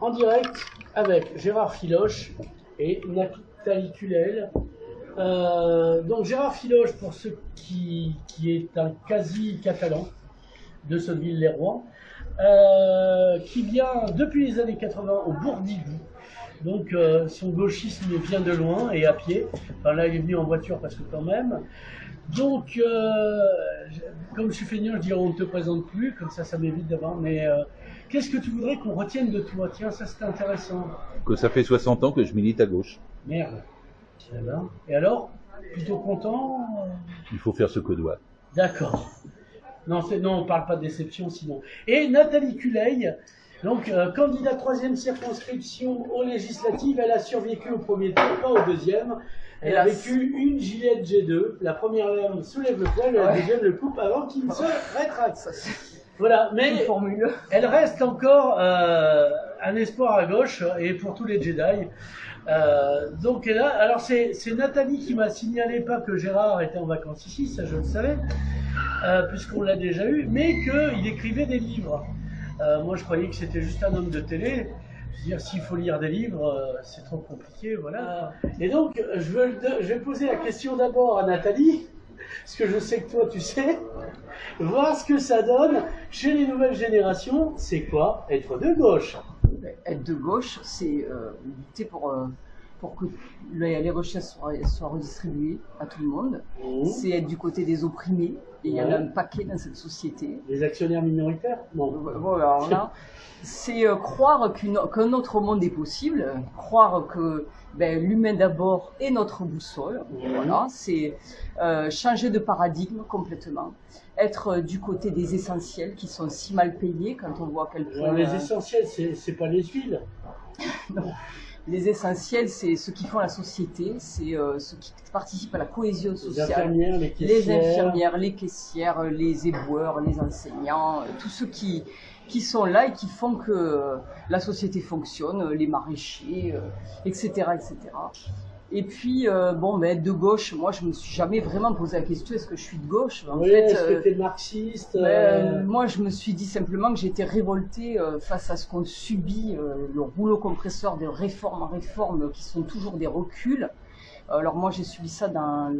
en direct avec Gérard Filoche et Nathalie Culel. Donc Gérard Filoche, pour ceux qui est un quasi-catalan de Sotteville-les-Rois, qui vient depuis les années 80 au Bourdigou. Donc son gauchisme vient de loin et à pied. Enfin là il est venu en voiture parce que quand même. Donc comme je suis feignant, je dis on ne te présente plus, comme ça m'évite d'avoir. Mais qu'est-ce que tu voudrais qu'on retienne de toi? Tiens, ça c'est intéressant. Que ça fait 60 ans que je milite à gauche. Merde. Et alors? Plutôt content? Il faut faire ce que doit. D'accord. Non, on ne parle pas de déception sinon. Et Nathalie Culeil, donc candidate 3e circonscription aux législatives, elle a survécu au premier tour, pas au deuxième. Elle a vécu une Gillette G2. La première lame soulève le poil, la deuxième le coupe avant qu'il ne se rétracte. Voilà, mais elle reste encore un espoir à gauche et pour tous les Jedi. Donc là, alors c'est Nathalie qui m'a signalé pas que Gérard était en vacances ici, ça je le savais, puisqu'on l'a déjà eu, mais qu'il écrivait des livres. Moi je croyais que c'était juste un homme de télé. Je veux dire, s'il faut lire des livres, c'est trop compliqué, voilà. Et donc, je vais poser la question d'abord à Nathalie, parce que je sais que toi tu sais, voir ce que ça donne chez les nouvelles générations. C'est quoi être de gauche? Être de gauche, c'est lutter pour que les richesses soient redistribuées à tout le monde. C'est être du côté des opprimés. Et il y en a un paquet dans cette société. Les actionnaires minoritaires? Non. Voilà, alors là, c'est croire qu'un autre monde est possible, croire que l'humain d'abord est notre boussole. Voilà, c'est changer de paradigme complètement. Être du côté des essentiels qui sont si mal payés quand on voit à quel point... Les essentiels, c'est pas les huiles. Non. Les essentiels, c'est ceux qui font la société, c'est ceux qui participent à la cohésion sociale. Les infirmières, les caissières, les éboueurs, les enseignants, tous ceux qui sont là et qui font que la société fonctionne, les maraîchers, etc., etc. Et puis, de gauche, moi je me suis jamais vraiment posé la question, est-ce que je suis de gauche? Est-ce que tu es marxiste? Moi je me suis dit simplement que j'étais révoltée face à ce qu'on subit, le rouleau compresseur de réforme en réforme, qui sont toujours des reculs. Alors moi j'ai subi ça dans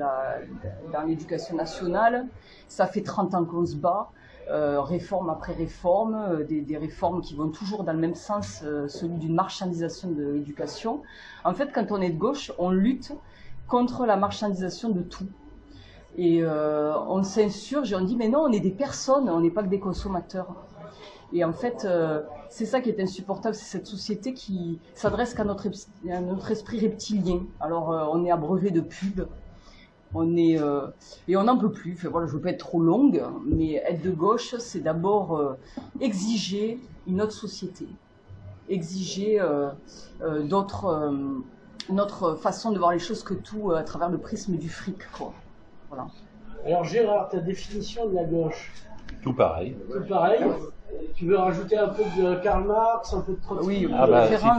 l'éducation nationale, ça fait 30 ans qu'on se bat. Réforme après réforme, des réformes qui vont toujours dans le même sens, celui d'une marchandisation de l'éducation. En fait, quand on est de gauche, on lutte contre la marchandisation de tout. Et on s'insurge et on dit, mais non, on est des personnes, on n'est pas que des consommateurs. Et en fait, c'est ça qui est insupportable, c'est cette société qui s'adresse qu'à notre esprit reptilien. Alors, on est abreuvé de pubs. Et on n'en peut plus. Enfin, voilà, je ne veux pas être trop longue, mais être de gauche, c'est d'abord exiger une autre société, exiger notre façon de voir les choses que tout à travers le prisme du fric, quoi. Voilà. Alors Gérard, ta définition de la gauche? Tout pareil. Tout pareil. Tu veux rajouter un peu de Karl Marx, un peu de Trotsky? Oui,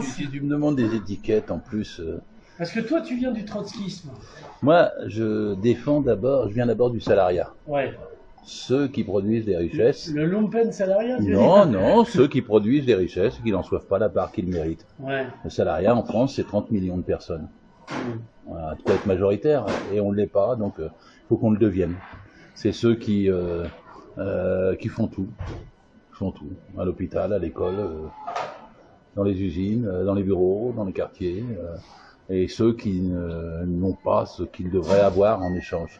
si tu me demandes des étiquettes en plus... Parce que toi, tu viens du trotskisme. Moi, je viens d'abord du salariat. Ouais. Ceux qui produisent des richesses. Le lumpen salariat, tu veux dire? Non, ceux qui produisent des richesses et qui n'en soivent pas la part qu'ils méritent. Ouais. Le salariat en France, c'est 30 millions de personnes. Voilà, tout être majoritaire, et on ne l'est pas, donc il faut qu'on le devienne. C'est ceux qui font tout. À l'hôpital, à l'école, dans les usines, dans les bureaux, dans les quartiers. Et ceux qui n'ont pas ce qu'ils devraient avoir en échange.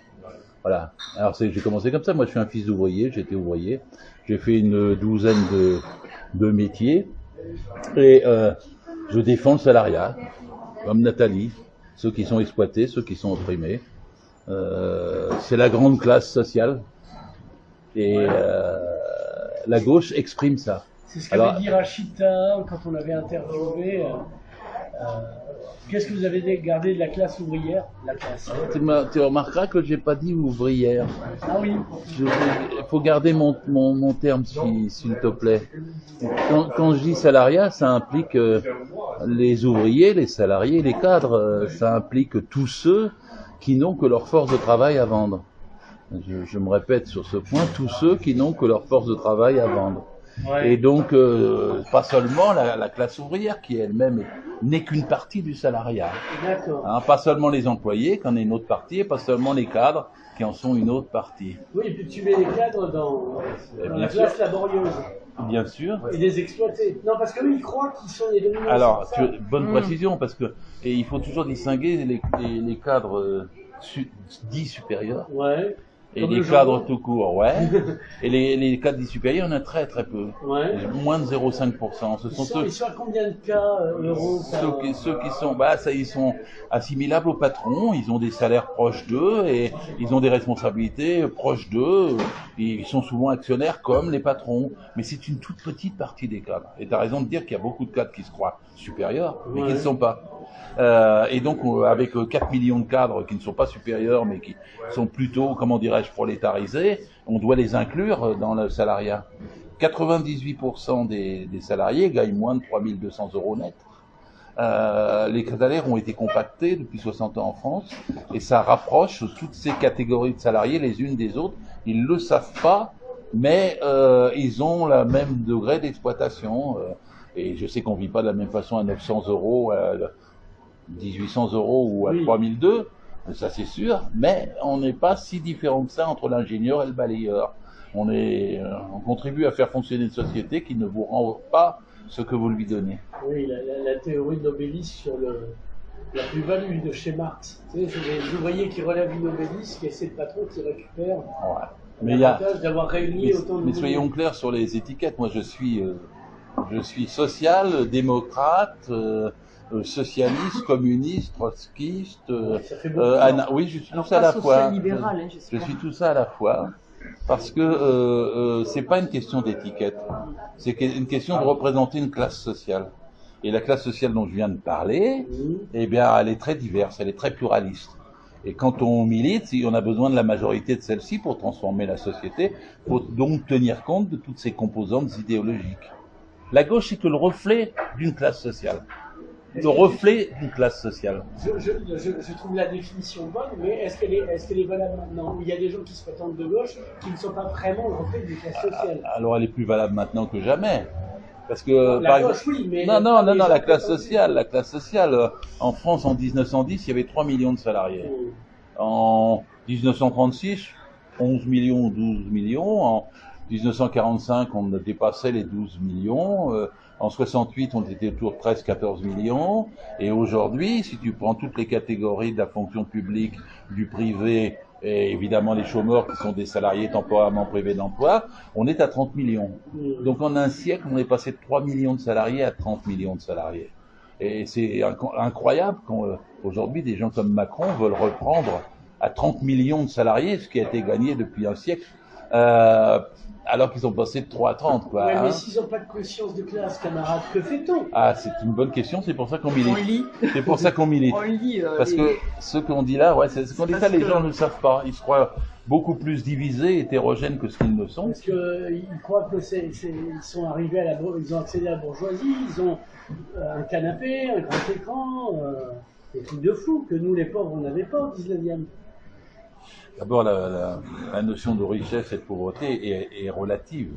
Voilà. Alors j'ai commencé comme ça. Moi, je suis un fils d'ouvrier. J'étais ouvrier. J'ai fait une douzaine de métiers. Et je défends le salariat, comme Nathalie. Ceux qui sont exploités, ceux qui sont opprimés. C'est la grande classe sociale. Et la gauche exprime ça. C'est ce qu'avait dit Rachita quand on l'avait interviewé. Qu'est-ce que vous avez gardé de la classe ouvrière? La classe. Tu remarqueras que j'ai pas dit ouvrière. Ah oui. Il faut garder mon terme, s'il te plaît. Quand je dis salariat, ça implique les ouvriers, les salariés, les cadres. Ça implique tous ceux qui n'ont que leur force de travail à vendre. Je me répète sur ce point, tous ceux qui n'ont que leur force de travail à vendre. Et donc, pas seulement la classe ouvrière qui elle-même n'est qu'une partie du salariat. D'accord. Hein, pas seulement les employés qui en est une autre partie, et pas seulement les cadres qui en sont une autre partie. Oui, et puis tu mets les cadres dans la classe laborieuse. Bien sûr. Et les exploiter. Non, parce qu'eux, ils croient qu'ils sont les dominants. Alors, bonne précision, parce que et il faut toujours distinguer les cadres dits supérieurs et comme les cadres tout court, et les cadres dits supérieurs, il y en a très très peu. Moins de 0,5%. Ce sont ils sont à combien de cas euros ceux qui sont, ils sont assimilables au patron, ils ont des salaires proches d'eux et ils ont des responsabilités proches d'eux. Ils sont souvent actionnaires comme les patrons, mais c'est une toute petite partie des cadres. Et tu as raison de dire qu'il y a beaucoup de cadres qui se croient supérieurs, mais qui ne sont pas. Et donc, avec 4 millions de cadres qui ne sont pas supérieurs, mais qui sont plutôt, comment dirais-je, prolétarisés, on doit les inclure dans le salariat. 98% des salariés gagnent moins de 3 200 euros net. Les salaires ont été compactés depuis 60 ans en France, et ça rapproche toutes ces catégories de salariés les unes des autres. Ils le savent pas, mais ils ont le même degré d'exploitation. Et je sais qu'on vit pas de la même façon à 900 euros, à 1800 euros ou à 3002, ça c'est sûr, mais on n'est pas si différent que ça entre l'ingénieur et le balayeur. On contribue à faire fonctionner une société qui ne vous rend pas ce que vous lui donnez. Oui, la théorie de l'obélisque sur la plus-value de chez Marx. Tu sais, c'est les ouvriers qui relèvent une obélisque et c'est le patron qui récupère l'avantage d'avoir réuni autant de... Mais soyons clairs sur les étiquettes. Moi, je suis social, démocrate, socialiste, communiste, trotskiste. Oui, je suis tout ça à la fois. Je suis tout ça à la fois. Parce que c'est pas une question d'étiquette, c'est une question de représenter une classe sociale. Et la classe sociale dont je viens de parler, eh bien, elle est très diverse, elle est très pluraliste. Et quand on milite, on a besoin de la majorité de celle-ci pour transformer la société, pour donc tenir compte de toutes ces composantes idéologiques. La gauche, c'est que le reflet d'une classe sociale. Le reflet d'une classe sociale. Je trouve la définition bonne, mais est-ce qu'elle est valable maintenant? Il y a des gens qui se prétendent de gauche qui ne sont pas vraiment le reflet d'une classe sociale. Alors elle est plus valable maintenant que jamais. Parce que, la gauche, oui, mais... Non, la classe sociale. En France, en 1910, il y avait 3 millions de salariés. En 1936, 11 millions ou 12 millions. En 1945, on dépassait les 12 millions. En 68, on était autour de 13-14 millions. Et aujourd'hui, si tu prends toutes les catégories de la fonction publique, du privé, et évidemment les chômeurs qui sont des salariés temporairement privés d'emploi, on est à 30 millions. Donc en un siècle, on est passé de 3 millions de salariés à 30 millions de salariés. Et c'est incroyable qu'aujourd'hui, des gens comme Macron veulent reprendre à 30 millions de salariés, ce qui a été gagné depuis un siècle. Alors qu'ils sont passés de 3 à 30, quoi. Ouais, mais s'ils n'ont pas de conscience de classe, camarades, que fait-on? Ah, c'est une bonne question, c'est pour ça qu'on milite. On lit. C'est pour ça qu'on milite. On lit. Parce que ce qu'on dit là, c'est ce qu'on dit là, les gens ne le savent pas. Ils se croient beaucoup plus divisés, hétérogènes que ce qu'ils ne sont. Parce qu'ils croient que ils sont arrivés ils ont accédé à la bourgeoisie, ils ont un canapé, un grand écran, des trucs de fou que nous, les pauvres, on n'avait pas au 19e. D'abord, la notion de richesse et de pauvreté est relative.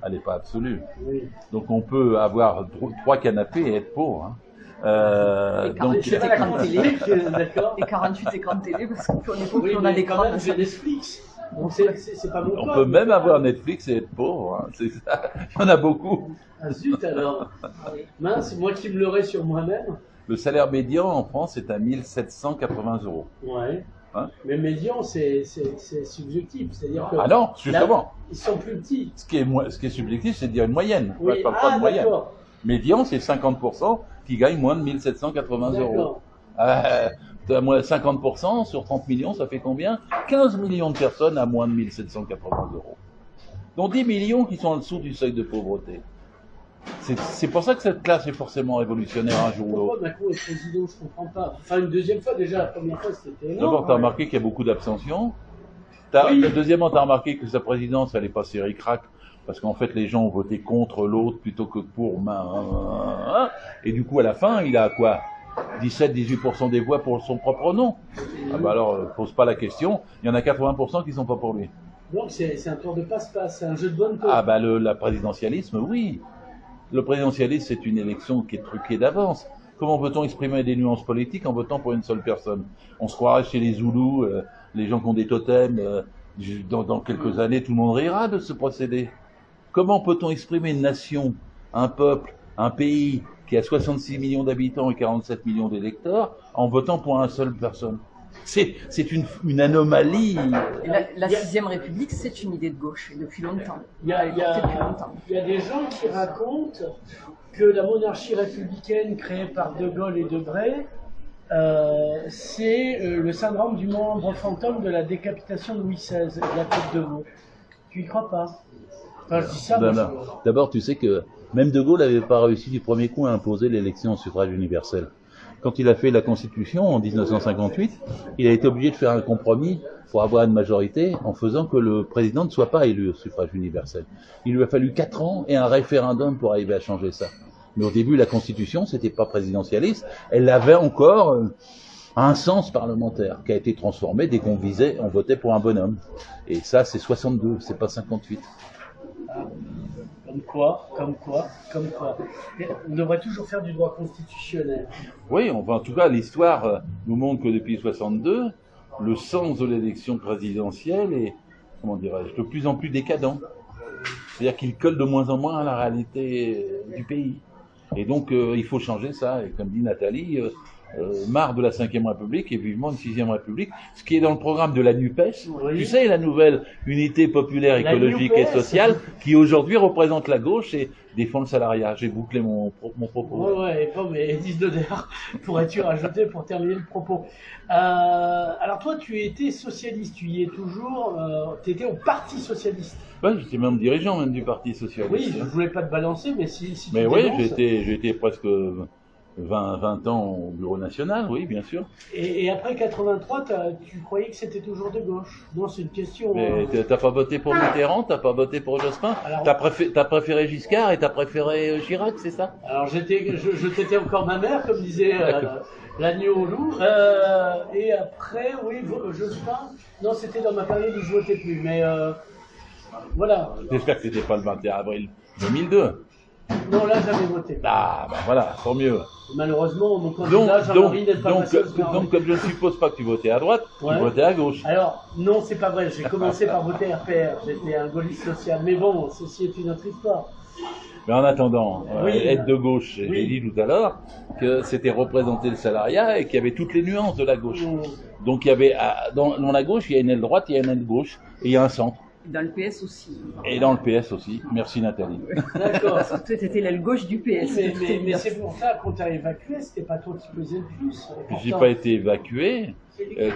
Elle n'est pas absolue. Oui. Donc, on peut avoir 3 canapés et être pauvre. Et 48 écrans de télé. D'accord. Et 48 écrans de télé, parce qu'on est pauvre, on a des écrans. J'ai Netflix. Donc, c'est pas mon On peut même avoir Netflix et être pauvre. C'est ça. Il y en a beaucoup. Ah zut alors. Mince, moi qui me leurrais sur moi-même. Le salaire médian en France est à 1780 euros. Ouais. Hein? Mais médian, c'est subjectif, c'est-à-dire que... Ah non, justement. Là, ils sont plus petits. Ce qui est subjectif, c'est de dire une moyenne. Oui. Moi, je parle pas de moyenne. Médian, c'est 50% qui gagnent moins de 1780 euros. 50% sur 30 millions, ça fait combien? 15 millions de personnes à moins de 1780 euros. Donc 10 millions qui sont en dessous du seuil de pauvreté. C'est pour ça que cette classe est forcément révolutionnaire un jour ou l'autre. Pourquoi Macron est président, je comprends pas. Enfin, une deuxième fois, déjà, la première fois, c'était énorme. D'abord, tu as remarqué qu'il y a beaucoup d'abstention. Deuxièmement, tu as remarqué que sa présidence, elle est passée ric-rac, parce qu'en fait, les gens ont voté contre l'autre plutôt que pour. Et du coup, à la fin, il a quoi? 17-18% des voix pour son propre nom. Ah bah alors, pose pas la question. Il y en a 80% qui sont pas pour lui. Donc c'est un tour de passe-passe, c'est un jeu de bonne peau. Ah bah la présidentialisme, oui. Le présidentialisme, c'est une élection qui est truquée d'avance. Comment peut-on exprimer des nuances politiques en votant pour une seule personne? On se croirait chez les Zoulous, les gens qui ont des totems. Dans quelques années, tout le monde rira de ce procédé. Comment peut-on exprimer une nation, un peuple, un pays qui a 66 millions d'habitants et 47 millions d'électeurs en votant pour une seule personne? C'est une anomalie. La 6e République, c'est une idée de gauche, depuis longtemps. Il y a des gens qui racontent que la monarchie républicaine créée par De Gaulle et Debré, c'est le syndrome du membre fantôme de la décapitation de Louis XVI, de la tête de veau. Tu y crois pas? Enfin, je dis ça. D'abord, tu sais que même De Gaulle n'avait pas réussi du premier coup à imposer l'élection au suffrage universel. Quand il a fait la Constitution en 1958, il a été obligé de faire un compromis pour avoir une majorité en faisant que le président ne soit pas élu au suffrage universel. Il lui a fallu 4 ans et un référendum pour arriver à changer ça. Mais au début, la Constitution, c'était pas présidentialiste, elle avait encore un sens parlementaire qui a été transformé dès qu'on votait pour un bonhomme. Et ça, c'est 62, c'est pas 58. Comme quoi. On devrait toujours faire du droit constitutionnel. Oui, enfin, en tout cas, l'histoire nous montre que depuis 62, le sens de l'élection présidentielle est, comment dirais-je, de plus en plus décadent. C'est-à-dire qu'il colle de moins en moins à la réalité du pays. Et donc, il faut changer ça. Et comme dit Nathalie, marre de la 5e République et vivement une 6e République. Ce qui est dans le programme de la NUPES, oui. Tu sais, la nouvelle unité populaire, écologique et sociale, qui aujourd'hui représente la gauche et défend le salariat. J'ai bouclé mon propos. Ouais, bon, mais 10 de d'air, pourrais-tu rajouter pour terminer le propos. Alors toi, tu étais socialiste, tu y es toujours, tu étais au Parti Socialiste. Ouais, j'étais même dirigeant même du Parti Socialiste. Oui, je voulais pas te balancer, mais si mais oui, j'ai été presque 20 ans au Bureau National, oui, bien sûr. Et après 83, tu croyais que c'était toujours de gauche? Non, c'est une question... Mais t'as pas voté pour Mitterrand, t'as pas voté pour Jospin? T'as préféré Giscard et t'as préféré Chirac, c'est ça? Alors je t'étais encore ma mère, comme disait l'agneau au loup. Et après, oui, Jospin... Non, c'était dans ma période où je votais plus, mais... voilà. J'espère que c'était pas le 21 avril 2002. Non, là, j'avais voté. Ah, ben voilà, tant mieux. Malheureusement, mon candidat, Jean-Marie donc, comme je ne suppose pas que tu votais à droite, ouais. Tu votais à gauche. Alors, non, c'est pas vrai. J'ai commencé par voter RPR. J'étais un gaulliste social. Mais bon, ceci est une autre histoire. Mais en attendant, être de gauche, j'ai dit tout à l'heure que c'était représenter le salariat et qu'il y avait toutes les nuances de la gauche. Donc, il y avait, dans la gauche, il y a une aile droite, il y a une aile gauche et il y a un centre. Dans le PS aussi. Et dans le PS aussi. Merci Nathalie. D'accord. Toi, t'étais l'aile gauche du PS. Mais c'est pour ça, quand t'as évacué, c'était pas toi qui pesais le plus. J'ai pas été évacué.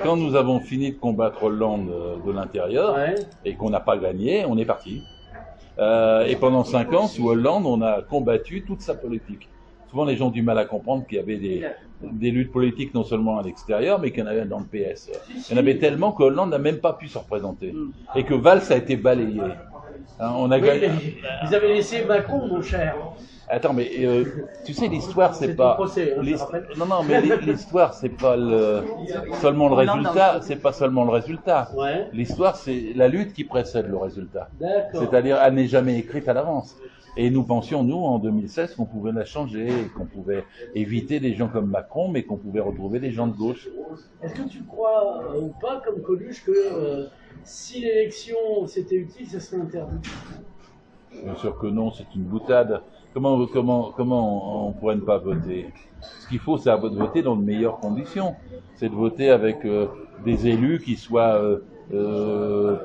Quand nous avons fini de combattre Hollande de l'intérieur et qu'on n'a pas gagné, on est parti. Et pendant 5 ans, sous Hollande, on a combattu toute sa politique. Souvent, les gens ont du mal à comprendre qu'il y avait des luttes politiques non seulement à l'extérieur, mais qu'il y en avait dans le PS. Il y en avait tellement que Hollande n'a même pas pu se représenter. Et que Valls a été balayé. Hein, on a gagné. Ils avaient laissé Macron, mon cher. Attends, mais tu sais, l'histoire, c'est pas... Procès, non, mais l'histoire, c'est pas seulement le résultat. C'est pas seulement le résultat. Ouais. L'histoire, c'est la lutte qui précède le résultat. D'accord. C'est-à-dire, elle n'est jamais écrite à l'avance. Et nous pensions, nous, en 2016, qu'on pouvait la changer, qu'on pouvait éviter des gens comme Macron, mais qu'on pouvait retrouver des gens de gauche. Est-ce que tu crois, ou pas, comme Coluche, que si l'élection c'était utile, ça serait interdit? Bien sûr que non, c'est une boutade. Comment on pourrait ne pas voter? Ce qu'il faut, c'est voter dans de meilleures conditions. C'est de voter avec des élus qui soient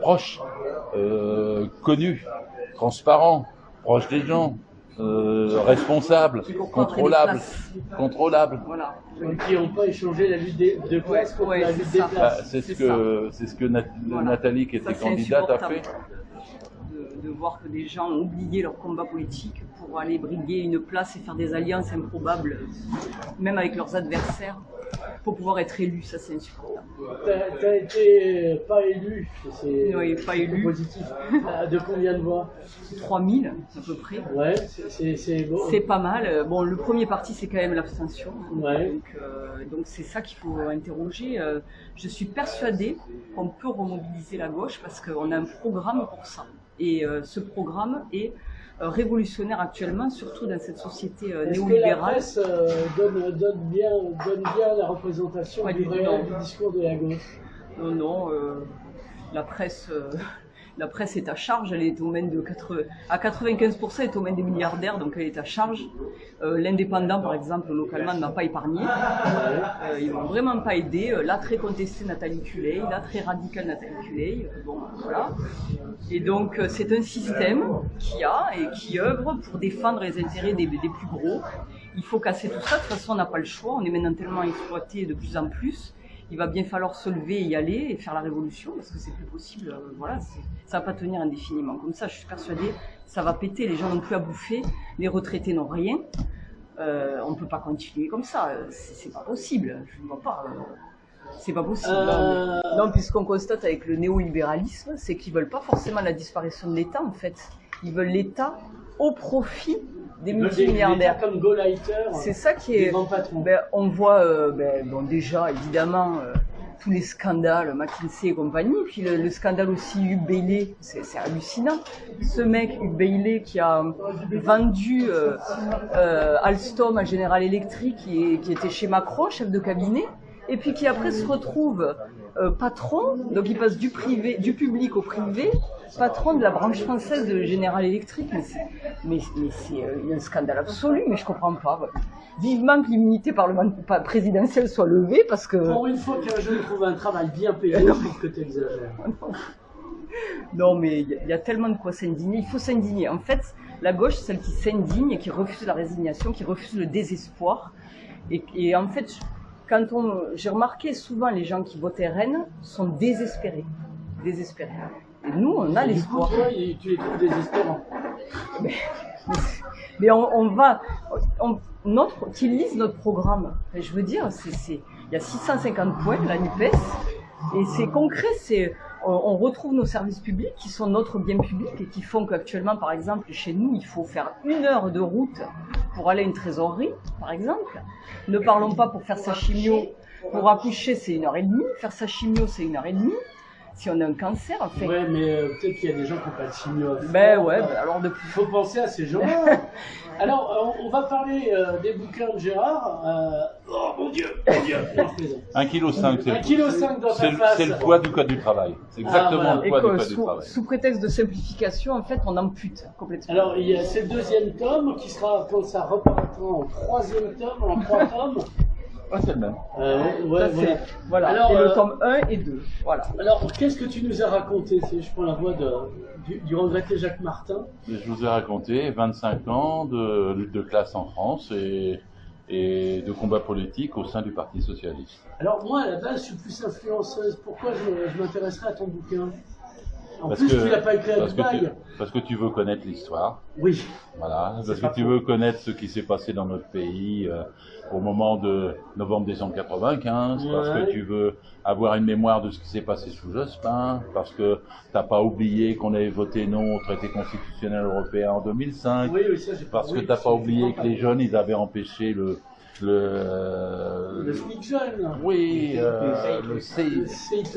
proches, connus, transparents, proches des gens, responsables, contrôlables. Voilà. Qui n'ont pas échangé la lutte de classe contre la lutte des classes. C'est ce que Nathalie, qui était candidate, a fait. De voir que des gens ont oublié leur combat politique pour pour aller briguer une place et faire des alliances improbables, même avec leurs adversaires, pour pouvoir être élu. Ça, c'est insupportable. T'as été pas élu, c'est Oui, pas élu. positif. De combien de voix? 3000 à peu près. Ouais, c'est beau. C'est pas mal. Bon, le premier parti, c'est quand même l'abstention. Ouais. Donc c'est ça qu'il faut interroger. Je suis persuadée qu'on peut remobiliser la gauche parce qu'on a un programme pour ça. Et ce programme est révolutionnaire actuellement, surtout dans cette société Est-ce que la néolibérale. presse donne bien la représentation Pas du du tout, réel non. du discours de la gauche? Non, la presse est à charge, elle est aux mains de à 95%, elle est aux mains des milliardaires, donc elle est à charge. L'Indépendant, par exemple, localement, ne m'a pas épargné. Ils m'ont vraiment pas aidé. La très contestée Nathalie Culeil, la très radicale Nathalie Culeil. Bon, voilà. Et donc, c'est un système qui œuvre pour défendre les intérêts des plus gros. Il faut casser tout ça. De toute façon, on n'a pas le choix. On est maintenant tellement exploité de plus en plus. Il va bien falloir se lever et y aller et faire la révolution parce que c'est plus possible. Voilà, ça va pas tenir indéfiniment. Comme ça, je suis persuadée, ça va péter. Les gens n'ont plus à bouffer, les retraités n'ont rien. On peut pas continuer comme ça. C'est pas possible. Je ne vois pas. C'est pas possible. Non, puisqu'on constate avec le néolibéralisme, c'est qu'ils veulent pas forcément la disparition de l'État en fait. Ils veulent l'État au profit des multimilliardaires. Comme Gauleiter, C'est ça qui est. des grands patrons. On voit bon, déjà évidemment tous les scandales, McKinsey et compagnie, puis le scandale aussi Hugues Bailey, c'est hallucinant. Ce mec Hugues Bailey qui a vendu Alstom à General Electric, qui était chez Macron, chef de cabinet, et puis qui après se retrouve patron, donc il passe du public au privé, patron de la branche française de General Electric, mais c'est un scandale absolu, mais je comprends pas. Vivement que l'immunité présidentielle soit levée, parce que... Pour une fois qu'un jeune trouve un travail bien payé, je trouve que tu exagères. Non, mais il y a tellement de quoi s'indigner. Il faut s'indigner. En fait, la gauche, c'est celle qui s'indigne et qui refuse la résignation, qui refuse le désespoir. Et en fait, j'ai remarqué souvent les gens qui votent RN sont désespérés. Désespérés. Et nous, on a l'espoir. Du coup, toi, tu les trouves désespérants. Mais qu'ils lisent notre programme. Et je veux dire, il y a 650 points, la NUPES, et c'est concret, on retrouve nos services publics qui sont notre bien public et qui font qu'actuellement, par exemple, chez nous, il faut faire 1 heure de route pour aller à une trésorerie, par exemple. Ne parlons pas pour faire sa chimio. Pour accoucher, c'est 1h30. Faire sa chimio, c'est 1h30. Si on a un cancer, en fait. Ouais, mais peut-être qu'il y a des gens qui n'ont pas de chimio. Alors Il faut penser à ces gens-là. Alors, on va parler des bouquins de Gérard. Oh mon Dieu, non, je plaisante. 1,5 kg, 1,5 kg dans sa face. c'est le poids du code du travail. C'est exactement le poids du code du travail. Sous prétexte de simplification, en fait, on ampute complètement. Alors, il y a ce 2e tome qui sera, quand ça repartira en 3e tome, en 3 tomes. Ouais, c'est le même. Voilà. Alors, et le tome 1 et 2. Voilà. Alors, qu'est-ce que tu nous as raconté? Je prends la voix du regretté Jacques Martin. Je vous ai raconté 25 ans de lutte de classe en France et de combat politique au sein du Parti Socialiste. Alors, moi, à la base, je suis plus influenceuse. Pourquoi je m'intéresserais à ton bouquin? Parce plus, que, tu l'as pas écrit à Dubaï. Parce que tu veux connaître l'histoire. Oui. Voilà. Parce que tu veux connaître ce qui s'est passé dans notre pays au moment de novembre-décembre 95. Parce que tu veux avoir une mémoire de ce qui s'est passé sous Jospin. Parce que t'as pas oublié qu'on avait voté non au traité constitutionnel européen en 2005. Oui, ça, j'ai parce que t'as pas oublié que les jeunes, ils avaient empêché le SMIC jeune. Oui, le CIP, CIP,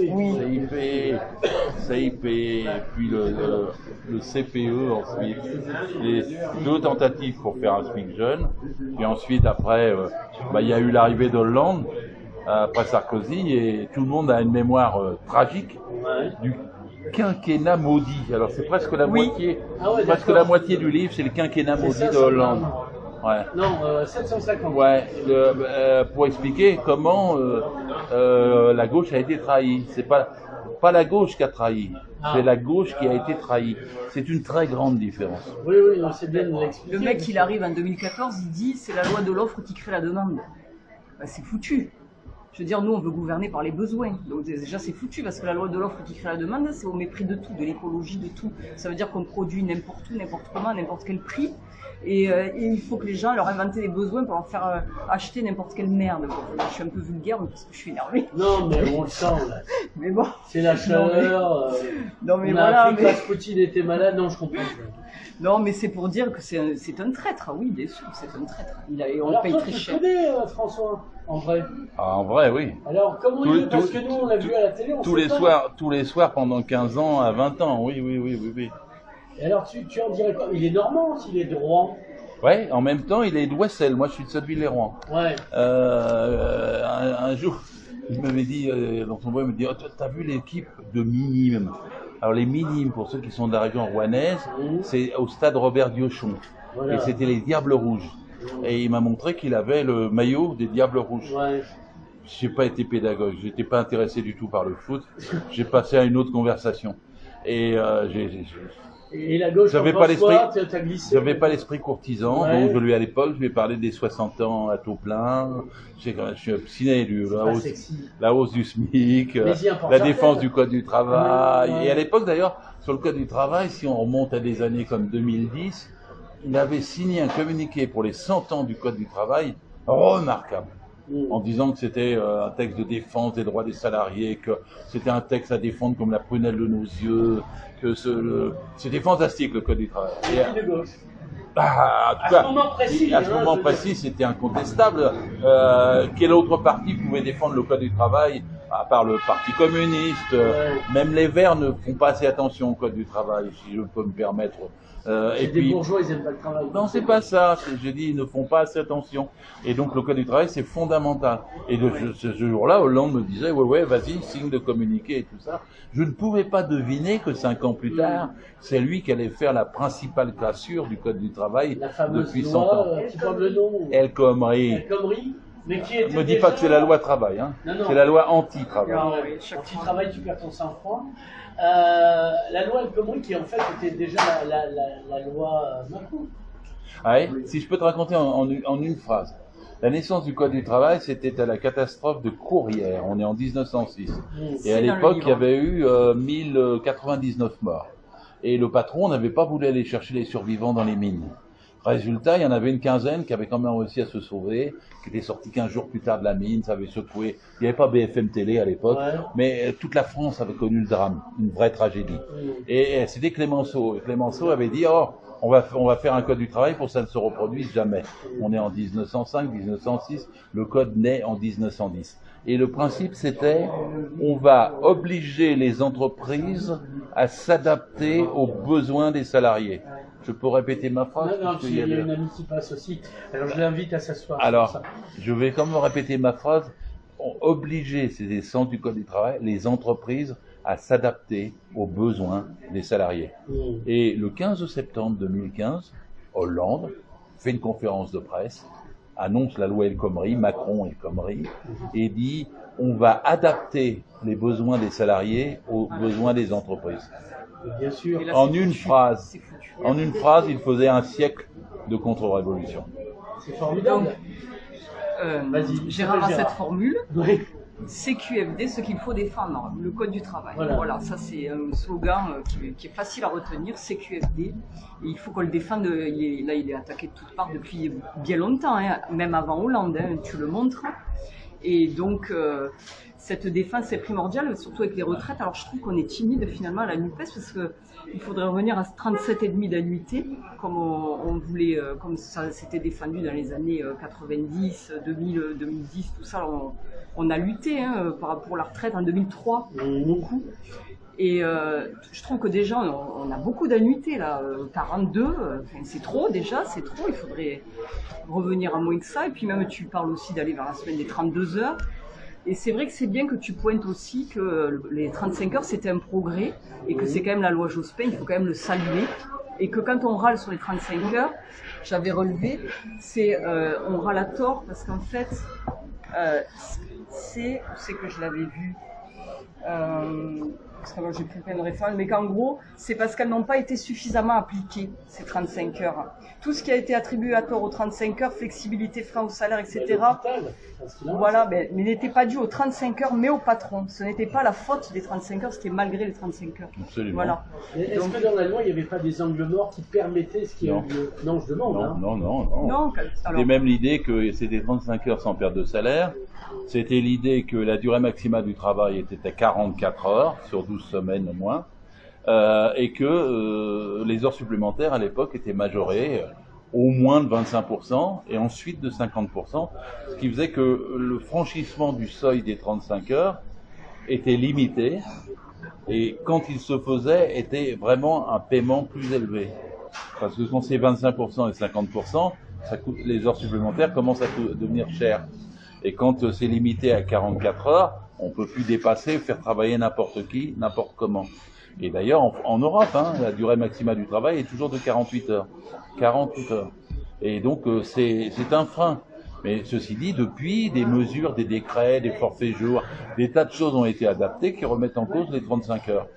et puis le CPE ensuite. Les 2 tentatives pour faire un SMIC jeune. Puis ensuite, après, il y a eu l'arrivée d'Hollande, après Sarkozy, et tout le monde a une mémoire tragique du quinquennat maudit. Alors c'est presque la moitié, la moitié du livre, c'est le quinquennat maudit de Hollande. Ouais. Non, 750. Ouais, pour expliquer comment la gauche a été trahie. C'est pas la gauche qui a trahi, c'est la gauche qui a été trahie. C'est une très grande différence. Oui, non, c'est bien de l'expliquer. Le mec, il arrive en 2014, il dit c'est la loi de l'offre qui crée la demande. C'est foutu. Je veux dire, nous, on veut gouverner par les besoins. Donc déjà, c'est foutu, parce que la loi de l'offre qui crée la demande, c'est au mépris de tout, de l'écologie, de tout. Ça veut dire qu'on produit n'importe où, n'importe comment, à n'importe quel prix. Et il faut que les gens leur inventent des besoins pour leur faire acheter n'importe quelle merde. Bon, je suis un peu vulgaire parce que je suis énervée. Non, mais on le sent, là. Mais bon. C'est la chaleur. Non, mais on a voilà. appris que Rasputin était malade. Non, je comprends. Non, mais c'est pour dire que c'est un traître. Oui, bien sûr, c'est un traître. On le paye toi, très tu cher. connais François, en vrai. Ah, en vrai, oui. Alors, comment il est? Parce que nous, on l'a vu à la télé. Tous les soirs pendant 15 ans à 20 ans, oui. Et alors, tu en dirais quoi? Il est normand, s'il est de Rouen. Ouais, en même temps, il est d'Ouessel. Moi, je suis de Sotteville-les-Rouen. Ouais. Un jour, il m'avait dit, dans son voix, il me dit, oh, t'as vu l'équipe de minimes? Alors, les minimes, pour ceux qui sont de la région rouennaise, c'est au stade Robert Diochon. Voilà. Et c'était les Diables Rouges. Et il m'a montré qu'il avait le maillot des Diables Rouges. Ouais. J'ai pas été pédagogue, j'étais pas intéressé du tout par le foot. J'ai passé à une autre conversation. Et et la gauche, j'avais pas l'esprit courtisan, ouais. Donc à l'époque, je lui ai parlé des 60 ans à taux plein. Je suis obstiné, la hausse du SMIC, la défense du Code du travail. Ouais. Et à l'époque, d'ailleurs, sur le Code du travail, si on remonte à des années comme 2010, il avait signé un communiqué pour les 100 ans du Code du travail remarquable. En disant que c'était un texte de défense des droits des salariés, que c'était un texte à défendre comme la prunelle de nos yeux, que c'était fantastique le Code du travail. Et de gauche. À ce moment précis, c'était incontestable. Quel autre parti pouvait défendre le Code du travail, à part le Parti communiste? Même les Verts ne font pas assez attention au Code du travail, si je peux me permettre. Et puis, bourgeois, ils n'aiment pas le travail. Non, c'est pas ça. Je dis, ils ne font pas assez attention. Et donc, le Code du travail, c'est fondamental. Et ce jour-là, Hollande me disait, ouais, vas-y, signe de communiqué et tout ça. Je ne pouvais pas deviner que 5 ans plus tard, c'est lui qui allait faire la principale cassure du Code du travail depuis 100 ans. Tu parles le nom? El Khomri. El Khomri. Mais qui était ne me dis pas que c'est la loi travail, hein. Non. C'est la loi anti-travail. Anti-travail, tu perds ton sang-froid. La loi El Khomri qui en fait était déjà la loi Macron. Ouais, si je peux te raconter en une phrase. La naissance du Code du travail, c'était à la catastrophe de Courrières. On est en 1906. Et à l'époque, il y avait eu 1099 morts. Et le patron n'avait pas voulu aller chercher les survivants dans les mines. Résultat, il y en avait une quinzaine qui avaient quand même réussi à se sauver, qui étaient sortis 15 jours plus tard de la mine, ça avait secoué. Il n'y avait pas BFM Télé à l'époque, mais toute la France avait connu le drame, une vraie tragédie. Et c'était Clémenceau. Et Clémenceau avait dit, on va faire un code du travail pour que ça ne se reproduise jamais. On est en 1905, 1906, le code naît en 1910. Et le principe, c'était, on va obliger les entreprises à s'adapter aux besoins des salariés. Je peux répéter ma phrase? Non, il y a une amie qui passe aussi. Alors je l'invite à s'asseoir. Alors, je vais quand même répéter ma phrase. Obliger, c'est des centres du Code du travail, les entreprises à s'adapter aux besoins des salariés. Et le 15 septembre 2015, Hollande fait une conférence de presse, annonce la loi El Khomri, Macron El Khomri, et dit on va adapter les besoins des salariés aux besoins des entreprises. Bien sûr. En une phrase, il faisait un siècle de contre-révolution. C'est formidable. Gérard a cette formule. Oui. CQFD, ce qu'il faut défendre, le Code du travail. Voilà, ça c'est un slogan qui est facile à retenir, CQFD. Et il faut qu'on le défende. Il est attaqué de toutes parts depuis bien longtemps, hein, même avant Hollande, hein, tu le montres. Et donc, cette défense est primordiale, surtout avec les retraites. Alors, je trouve qu'on est timide finalement à la NUPES parce qu'il faudrait revenir à 37,5 d'annuité, comme on voulait, comme ça s'était défendu dans les années 90, 2000, 2010, tout ça. On a lutté pour la retraite en 2003, beaucoup. Et je trouve que déjà, on a beaucoup d'annuités, là, 42, c'est trop déjà, c'est trop, il faudrait revenir à moins que ça. Et puis même, tu parles aussi d'aller vers la semaine des 32 heures. Et c'est vrai que c'est bien que tu pointes aussi que les 35 heures, c'était un progrès, et que c'est quand même la loi Jospin, il faut quand même le saluer. Et que quand on râle sur les 35 heures, j'avais relevé, on râle à tort, parce qu'en fait, c'est que je l'avais vu... parce que moi j'ai pris plein de réformes, mais qu'en gros, c'est parce qu'elles n'ont pas été suffisamment appliquées, ces 35 heures. Tout ce qui a été attribué à tort aux 35 heures, flexibilité, frein au salaire, etc., voilà, mais n'était pas dû aux 35 heures, mais au patron. Ce n'était pas la faute des 35 heures, c'était malgré les 35 heures. Absolument. Voilà. Est-ce que dans la loi, il n'y avait pas des angles morts qui permettaient ce qui a eu lieu? Non, je demande. Non, c'était même l'idée que c'était 35 heures sans perte de salaire. C'était l'idée que la durée maximale du travail était à 44 heures, sur 12 semaines au moins, et que les heures supplémentaires à l'époque étaient majorées au moins de 25% et ensuite de 50%, ce qui faisait que le franchissement du seuil des 35 heures était limité, et quand il se faisait, était vraiment un paiement plus élevé. Parce que quand c'est 25% et 50%, ça coûte, les heures supplémentaires commencent à devenir chères. Et quand c'est limité à 44 heures, on peut plus dépasser, faire travailler n'importe qui, n'importe comment. Et d'ailleurs, en Europe, la durée maximale du travail est toujours de 48 heures. 48 heures. Et donc, c'est un frein. Mais ceci dit, depuis, des mesures, des décrets, des forfaits jours, des tas de choses ont été adaptées qui remettent en cause les 35 heures.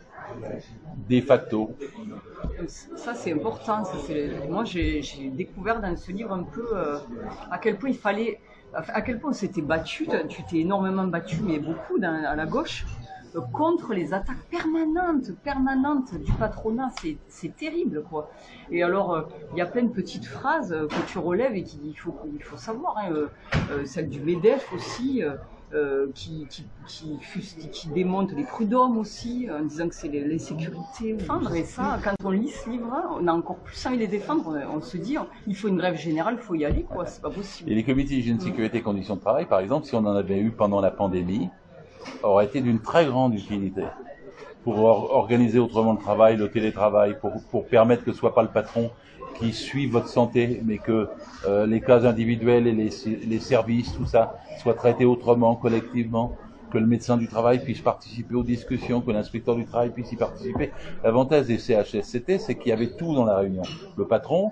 De facto. Ça, c'est important. Moi, j'ai découvert dans ce livre un peu à quel point il fallait... À quel point on s'était battu, tu t'es énormément battu, mais beaucoup à la gauche, contre les attaques permanentes du patronat. C'est terrible, quoi. Et alors, il y a plein de petites phrases que tu relèves et qu'il faut savoir. Celle du MEDEF aussi, qui démonte les prud'hommes aussi, en disant que c'est l'insécurité. Et ça, quand on lit ce livre, on a encore plus envie de les défendre. On se dit, il faut une grève générale, il faut y aller, quoi. C'est pas possible. Et les comités d'hygiène, sécurité et conditions de travail, par exemple, si on en avait eu pendant la pandémie, aurait été d'une très grande utilité pour organiser autrement le travail, le télétravail, pour permettre que ce soit pas le patron qui suive votre santé, mais que les cas individuels et les services, tout ça, soient traités autrement, collectivement, que le médecin du travail puisse participer aux discussions, que l'inspecteur du travail puisse y participer. L'avantage des CHSCT, c'est qu'il y avait tout dans la réunion. Le patron,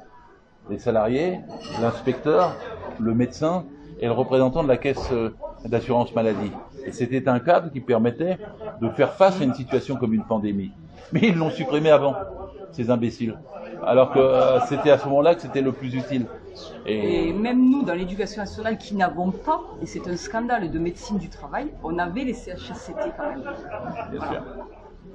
les salariés, l'inspecteur, le médecin et le représentant de la caisse d'assurance maladie. Et c'était un cadre qui permettait de faire face à une situation comme une pandémie. Mais ils l'ont supprimé avant, ces imbéciles. Alors que c'était à ce moment-là que c'était le plus utile. Et même nous, dans l'éducation nationale, qui n'avons pas, et c'est un scandale de médecine du travail, on avait les CHSCT quand même. Bien sûr.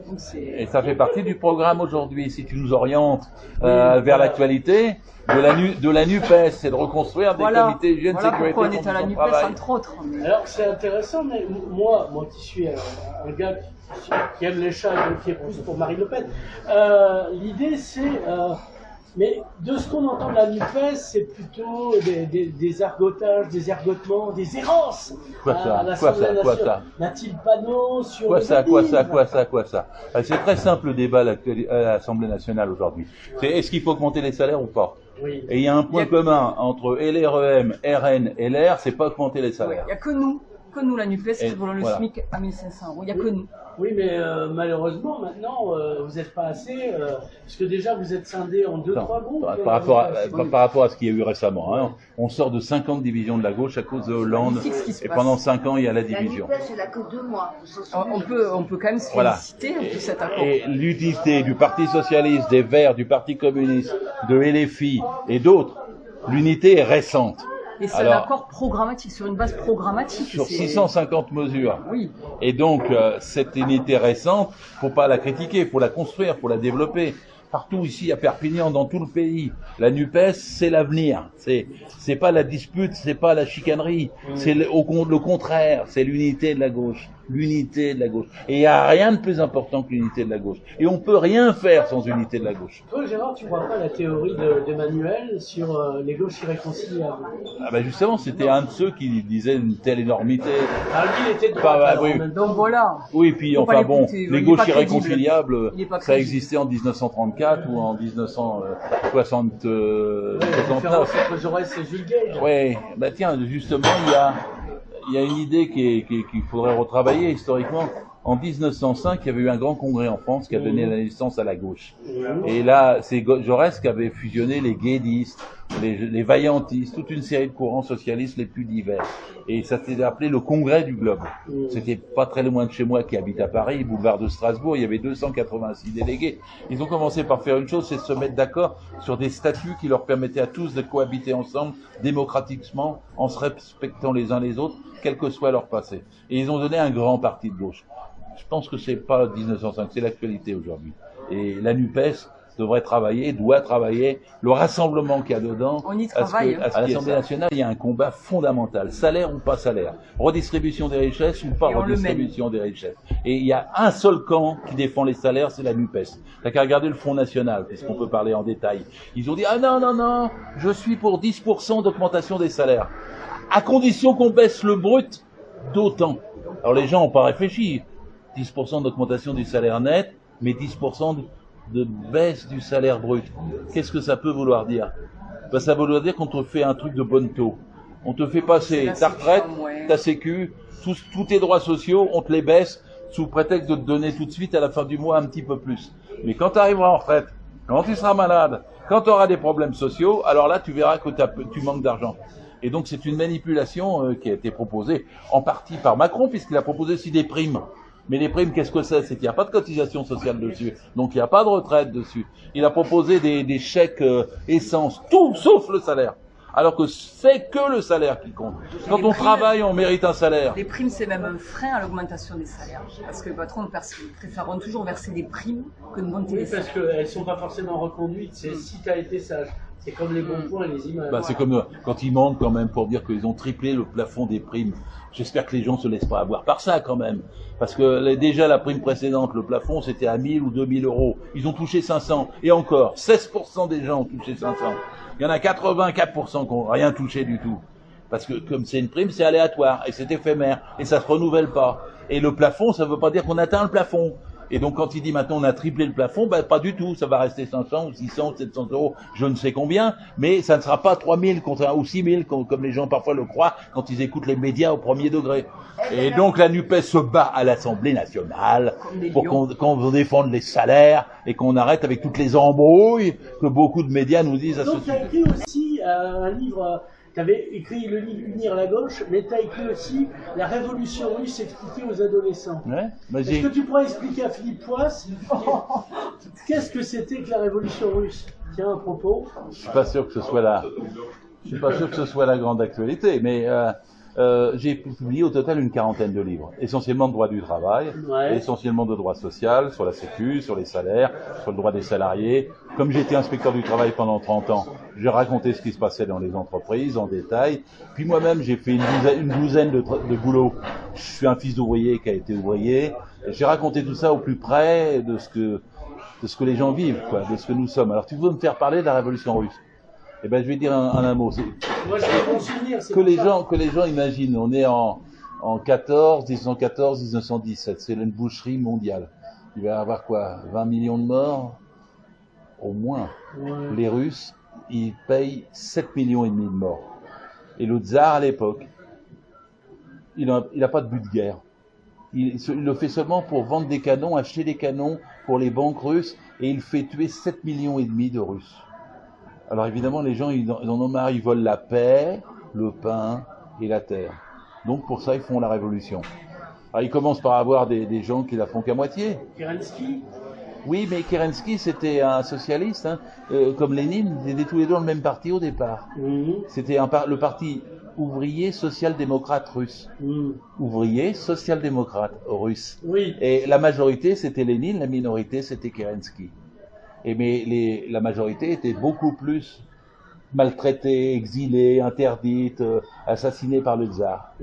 Donc et ça fait partie du programme aujourd'hui. Si tu nous orientes vers l'actualité de la NUPES, c'est de reconstruire des comités hygiène, sécurité, pourquoi on est à la NUPES, entre autres. Mais... Alors c'est intéressant, mais moi qui suis un gars qui aime les chats et donc qui est plus pour Marine Le Pen, l'idée c'est... mais de ce qu'on entend de la NUPES, c'est plutôt des argotages, des ergotements, des errances. Quoi ça N'a-t-il pas non sur quoi ça C'est très simple le débat à l'Assemblée nationale aujourd'hui. C'est est-ce qu'il faut augmenter les salaires ou pas? Oui. Et il y a un point commun entre LREM, RN et LR, c'est pas augmenter les salaires. Il n'y a que nous, la NUPES, qui voulons le SMIC à 1500 €. Il n'y a que nous. Oui, mais malheureusement, maintenant, vous n'êtes pas assez, parce que déjà, vous êtes scindés en 2-3 groupes. Par rapport à ce qu'il y a eu récemment, on sort de 50 divisions de la gauche à cause de Hollande, et pendant 5 ans, il y a la division. La NUPES, elle a que 2 mois. On peut quand même se féliciter de cet accord. Et l'unité du Parti Socialiste, des Verts, du Parti Communiste, de LFI et d'autres, l'unité est récente. Et c'est un accord programmatique, sur une base programmatique. Sur 650 mesures. Oui. Et donc, cette unité récente, faut pas la critiquer, faut la construire, faut la développer. Partout ici, à Perpignan, dans tout le pays, la NUPES, c'est l'avenir. C'est pas la dispute, c'est pas la chicanerie. C'est le contraire, c'est l'unité de la gauche. L'unité de la gauche. Et il n'y a rien de plus important que l'unité de la gauche. Et on peut rien faire sans unité de la gauche. Toi, Gérard, tu crois pas à la théorie d'Emmanuel sur les gauches irréconciliables? Ah ben justement, c'était un de ceux qui disait une telle énormité. Ah, lui, il était de droite. Oui. Donc voilà. Oui, puis enfin bon, les gauches irréconciliables, ça existait en 1934 ou en 1969. Entre Jaurès et Jules Gay. Oui, bah tiens, justement, il y a une idée qu'il faudrait retravailler historiquement. En 1905, il y avait eu un grand congrès en France qui a donné la naissance à la gauche. Et là, c'est Jaurès qui avait fusionné les guédistes, les vaillantistes, toute une série de courants socialistes les plus divers. Et ça s'est appelé le Congrès du Globe. C'était pas très loin de chez moi qui habite à Paris, boulevard de Strasbourg, il y avait 286 délégués. Ils ont commencé par faire une chose, c'est se mettre d'accord sur des statuts qui leur permettaient à tous de cohabiter ensemble démocratiquement, en se respectant les uns les autres, quel que soit leur passé. Et ils ont donné un grand parti de gauche. Je pense que c'est pas 1905, c'est l'actualité aujourd'hui. Et la NUPES doit travailler le rassemblement qu'il y a dedans. On y travaille. À l'Assemblée nationale, il y a un combat fondamental. Salaire ou pas salaire. Redistribution des richesses ou pas redistribution des richesses. Et il y a un seul camp qui défend les salaires, c'est la NUPES. T'as qu'à regarder le Front National, puisqu'on peut parler en détail. Ils ont dit, ah non, je suis pour 10% d'augmentation des salaires. À condition qu'on baisse le brut d'autant. Alors les gens n'ont pas réfléchi. 10% d'augmentation du salaire net, mais 10% de baisse du salaire brut. Qu'est-ce que ça peut vouloir dire? Ben, ça veut vouloir dire qu'on te fait un truc de bonne taux. On te fait passer ta retraite, ta sécu, tous tes droits sociaux, on te les baisse sous prétexte de te donner tout de suite à la fin du mois un petit peu plus. Mais quand tu arriveras en retraite, quand tu seras malade, quand tu auras des problèmes sociaux, alors là tu verras que tu manques d'argent. Et donc c'est une manipulation qui a été proposée en partie par Macron, puisqu'il a proposé aussi des primes. Mais les primes, qu'est-ce que c'est? C'est qu'il n'y a pas de cotisation sociale dessus, donc il n'y a pas de retraite dessus. Il a proposé des chèques essence, tout sauf le salaire. Alors que c'est que le salaire qui compte. Quand on travaille, on mérite un salaire. Les primes, c'est même un frein à l'augmentation des salaires. Parce que les patrons préféreront toujours verser des primes que de monter les salaires. Parce qu'elles ne sont pas forcément reconduites. C'est si tu as été sage. C'est comme les bons points et les images. C'est comme quand ils mentent quand même pour dire qu'ils ont triplé le plafond des primes. J'espère que les gens se laissent pas avoir par ça quand même. Parce que déjà la prime précédente, le plafond, c'était à 1000 ou 2000 euros. Ils ont touché 500. Et encore, 16% des gens ont touché 500. Il y en a 84% qui n'ont rien touché du tout. Parce que comme c'est une prime, c'est aléatoire et c'est éphémère et ça se renouvelle pas. Et le plafond, ça veut pas dire qu'on atteint le plafond. Et donc quand il dit maintenant on a triplé le plafond, pas du tout, ça va rester 500 ou 600 ou 700 euros, je ne sais combien, mais ça ne sera pas 3000 ou 6000 comme les gens parfois le croient quand ils écoutent les médias au premier degré. Et donc la NUPES se bat à l'Assemblée nationale pour qu'on défende les salaires et qu'on arrête avec toutes les embrouilles que beaucoup de médias nous disent à ce sujet. Donc tu as écrit aussi un livre... Tu avais écrit le livre Unir la gauche, mais tu as écrit aussi La révolution russe expliquée aux adolescents. Ouais, est-ce que tu pourrais expliquer à Philippe Poisse qu'est-ce que c'était que la révolution russe? Tiens, à propos. Je suis pas sûr que ce soit la grande actualité, mais j'ai publié au total une quarantaine de livres, essentiellement de droit du travail, essentiellement de droit social, sur la sécu, sur les salaires, sur le droit des salariés. Comme j'étais inspecteur du travail pendant 30 ans, j'ai raconté ce qui se passait dans les entreprises en détail. Puis moi-même, j'ai fait une douzaine de boulots. Je suis un fils d'ouvrier qui a été ouvrier. J'ai raconté tout ça au plus près de ce que les gens vivent, quoi, de ce que nous sommes. Alors tu veux me faire parler de la révolution russe? Eh ben, je vais dire un mot. Moi, j'ai des bons souvenirs. Que les gens imaginent. On est en 1917. C'est une boucherie mondiale. Il va y avoir quoi? 20 millions de morts? Au moins. Ouais. Les Russes, ils payent 7 millions et demi de morts. Et le tsar, à l'époque, il n'a pas de but de guerre. Il le fait seulement pour vendre des canons, acheter des canons pour les banques russes, et il fait tuer 7 millions et demi de Russes. Alors évidemment, les gens, ils en ont marre, ils veulent la paix, le pain et la terre. Donc pour ça, ils font la révolution. Alors ils commencent par avoir des gens qui la font qu'à moitié. Kerensky? Oui, mais Kerensky, c'était un socialiste, comme Lénine, ils étaient tous les deux dans le même parti au départ. C'était le parti ouvrier social-démocrate russe. Ouvrier social-démocrate russe. Oui. Et la majorité, c'était Lénine, la minorité, c'était Kerensky. Mais la majorité était beaucoup plus maltraitée, exilée, interdite, assassinée par le tsar.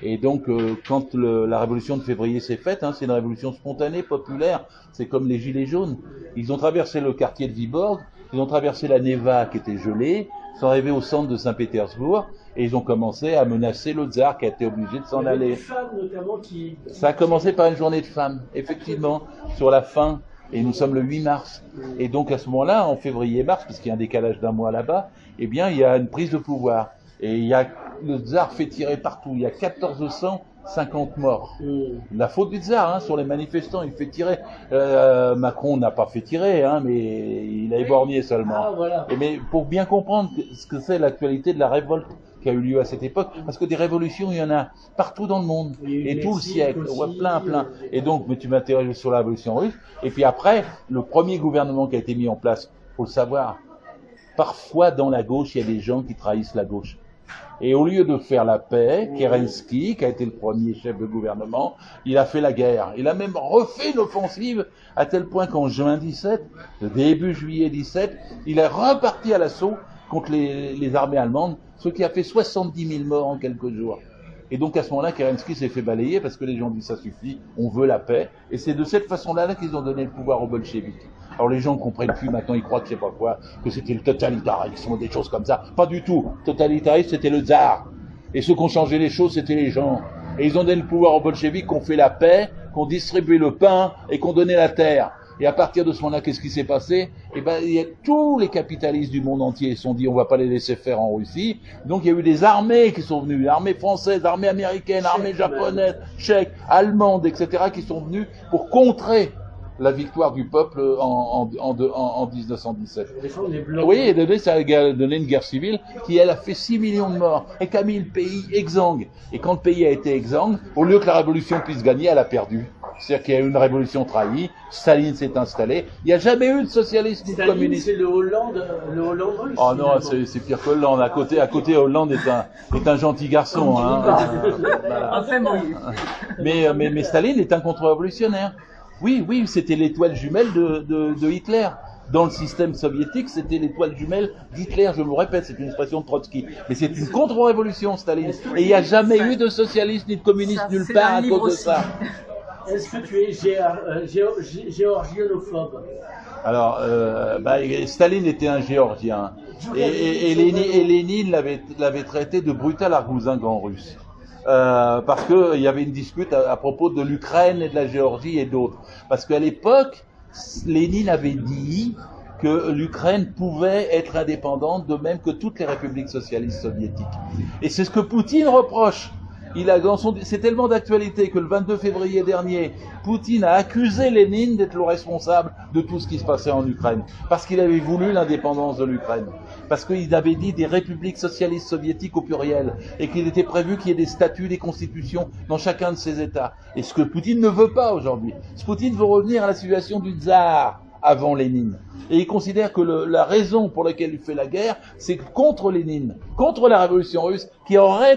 Et donc, quand la révolution de février s'est faite, c'est une révolution spontanée, populaire, c'est comme les gilets jaunes. Ils ont traversé le quartier de Vyborg, ils ont traversé la Neva qui était gelée, ils sont arrivés au centre de Saint-Pétersbourg, et ils ont commencé à menacer le tsar qui a été obligé de s'en aller. Des femmes notamment Ça a commencé par une journée de femmes, effectivement, sur la fin. Et nous sommes le 8 mars. Et donc à ce moment-là, en février-mars, parce qu'il y a un décalage d'un mois là-bas, eh bien il y a une prise de pouvoir. Et il y a le tsar fait tirer partout. Il y a 1450 morts. La faute du tsar, hein, sur les manifestants, il fait tirer. Macron n'a pas fait tirer, hein, mais il a éborgné seulement. Ah, voilà. Mais pour bien comprendre ce que c'est l'actualité de la révolte qui a eu lieu à cette époque, parce que des révolutions, il y en a partout dans le monde, et tout le siècle, aussi, plein. Et donc, mais tu m'interroges sur la révolution russe, et puis après, le premier gouvernement qui a été mis en place, faut le savoir, parfois dans la gauche, il y a des gens qui trahissent la gauche. Et au lieu de faire la paix, Kerensky, qui a été le premier chef de gouvernement, il a fait la guerre. Il a même refait une offensive, à tel point qu'en juin 17, début juillet 17, il est reparti à l'assaut contre les armées allemandes, ce qui a fait 70 000 morts en quelques jours. Et donc à ce moment-là, Kerensky s'est fait balayer parce que les gens disent ça suffit, on veut la paix. Et c'est de cette façon-là qu'ils ont donné le pouvoir aux bolcheviks. Alors les gens ne comprennent plus maintenant, ils croient que c'est pas quoi, que c'était le totalitarisme ou des choses comme ça. Pas du tout. Totalitarisme, c'était le tsar. Et ceux qui ont changé les choses, c'était les gens. Et ils ont donné le pouvoir aux bolcheviks, qu'on fait la paix, qu'on distribuait le pain et qu'on donnait la terre. Et à partir de ce moment-là, qu'est-ce qui s'est passé? Eh ben, il y a tous les capitalistes du monde entier se sont dit, on va pas les laisser faire en Russie. Donc, il y a eu des armées qui sont venues, armées françaises, armées américaines, armées japonaises, tchèques, allemandes, etc., qui sont venues pour contrer la victoire du peuple en 1917. Oui, et ça a donné une guerre civile qui, elle, a fait 6 millions de morts et qui a mis le pays exsangue. Et quand le pays a été exsangue, au lieu que la révolution puisse gagner, elle a perdu. C'est-à-dire qu'il y a eu une révolution trahie, Staline s'est installé, il n'y a jamais eu de socialiste ni de communiste. C'est le Hollande russe. Oh non, c'est pire que Hollande. À côté, Hollande est un gentil garçon. Hein. Mais Staline est un contre-révolutionnaire. Oui, c'était l'étoile jumelle de Hitler. Dans le système soviétique, c'était l'étoile jumelle d'Hitler, je me répète, c'est une expression de Trotsky. Mais c'est une contre-révolution, Staline. Et il n'y a jamais eu de socialiste ni de communiste nulle part à cause de ça. Est-ce que tu es géorgianophobe? Alors, Staline était un Géorgien. Et Lénine l'avait traité de brutal argousingue en russe. Parce qu'il y avait une dispute à propos de l'Ukraine et de la Géorgie et d'autres. Parce qu'à l'époque, Lénine avait dit que l'Ukraine pouvait être indépendante, de même que toutes les républiques socialistes soviétiques. Et c'est ce que Poutine reproche. C'est tellement d'actualité que le 22 février dernier, Poutine a accusé Lénine d'être le responsable de tout ce qui se passait en Ukraine. Parce qu'il avait voulu l'indépendance de l'Ukraine. Parce qu'il avait dit des républiques socialistes soviétiques au pluriel. Et qu'il était prévu qu'il y ait des statuts, des constitutions dans chacun de ces États. Et ce que Poutine ne veut pas aujourd'hui. Poutine veut revenir à la situation du tsar avant Lénine. Et il considère que la raison pour laquelle il fait la guerre, c'est contre Lénine, contre la révolution russe, qui a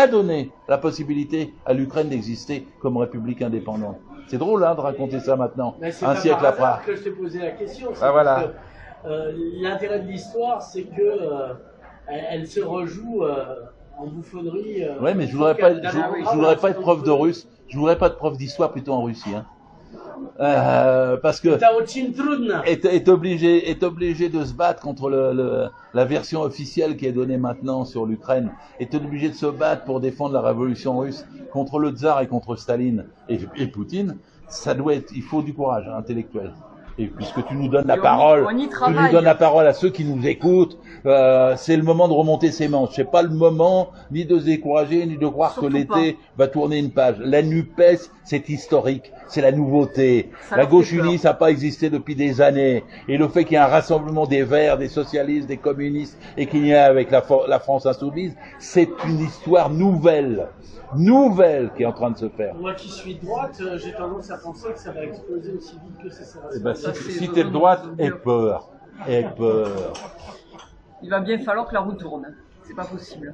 donné la possibilité à l'Ukraine d'exister comme république indépendante. C'est drôle hein, de raconter ça maintenant, un siècle après. Que je t'ai posé la question. Voilà. L'intérêt de l'histoire, c'est que elle se rejoue en bouffonnerie. Oui, mais je voudrais pas être prof de russe. Je voudrais pas être prof d'histoire plutôt en Russie. Hein. Parce que est obligé de se battre contre la version officielle qui est donnée maintenant sur l'Ukraine, est obligé de se battre pour défendre la révolution russe contre le tsar et contre Staline et Poutine. Il faut du courage intellectuel. Et puisque tu nous donnes la parole, à ceux qui nous écoutent, c'est le moment de remonter ses manches. C'est pas le moment ni de se décourager, ni de croire que l'été va tourner une page. La NUPES, c'est historique, c'est la nouveauté. La gauche unie, ça n'a pas existé depuis des années. Et le fait qu'il y ait un rassemblement des Verts, des socialistes, des communistes, et qu'il y ait avec la France insoumise, c'est une histoire nouvelle qui est en train de se faire. Moi qui suis de droite, j'ai tendance à penser que ça va exploser aussi vite que ça. Si t'es de droite, aie peur. Il va bien falloir que la roue tourne. C'est pas possible.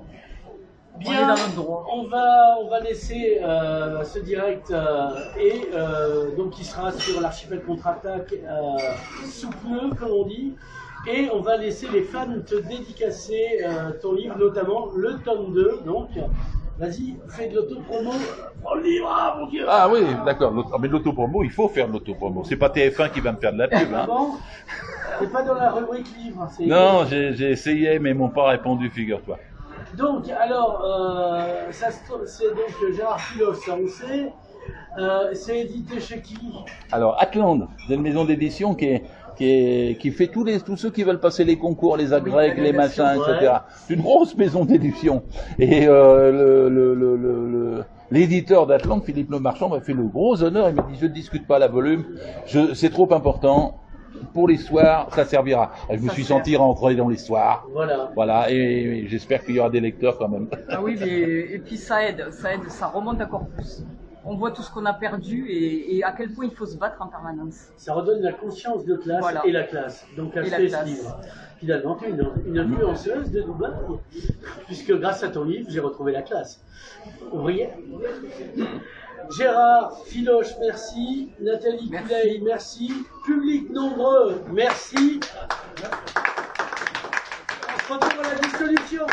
Bien, on va laisser ce direct donc il sera sur l'archipel contre-attaque sous peu, comme on dit. Et on va laisser les fans te dédicacer ton livre, notamment le tome 2. Donc, vas-y, fais de l'autopromo. Oh, le livre, ah mon Dieu! Ah oui, d'accord. Mais l'autopromo, il faut faire de l'autopromo. C'est pas TF1 qui va me faire de la pub. Hein. Bon, c'est pas dans la rubrique livre. Non, j'ai essayé, mais ils m'ont pas répondu, figure-toi. Donc, alors, c'est donc Gérard Piloff, ça on sait. C'est édité chez qui? Alors, Atland, c'est une maison d'édition qui qui fait tous ceux qui veulent passer les concours, les agrègues, les machins, etc. C'est une grosse maison d'édition. Et l'éditeur d'Atlante, Philippe Lemarchand, m'a fait le gros honneur. Il m'a dit, je ne discute pas la volume, c'est trop important. Pour l'histoire, ça servira. Je me suis senti rentrer dans l'histoire. Voilà, et j'espère qu'il y aura des lecteurs quand même. Ah oui, et puis ça aide, ça remonte encore plus. On voit tout ce qu'on a perdu et à quel point il faut se battre en permanence. Ça redonne la conscience de classe et la classe. Donc acheter ce livre. Finalement, une influenceuse de Dubaï, puisque grâce à ton livre, j'ai retrouvé la classe. Ouvrière. Gérard Filoche, merci. Nathalie Culey, merci. Public nombreux, merci. On se retrouve à la dissolution.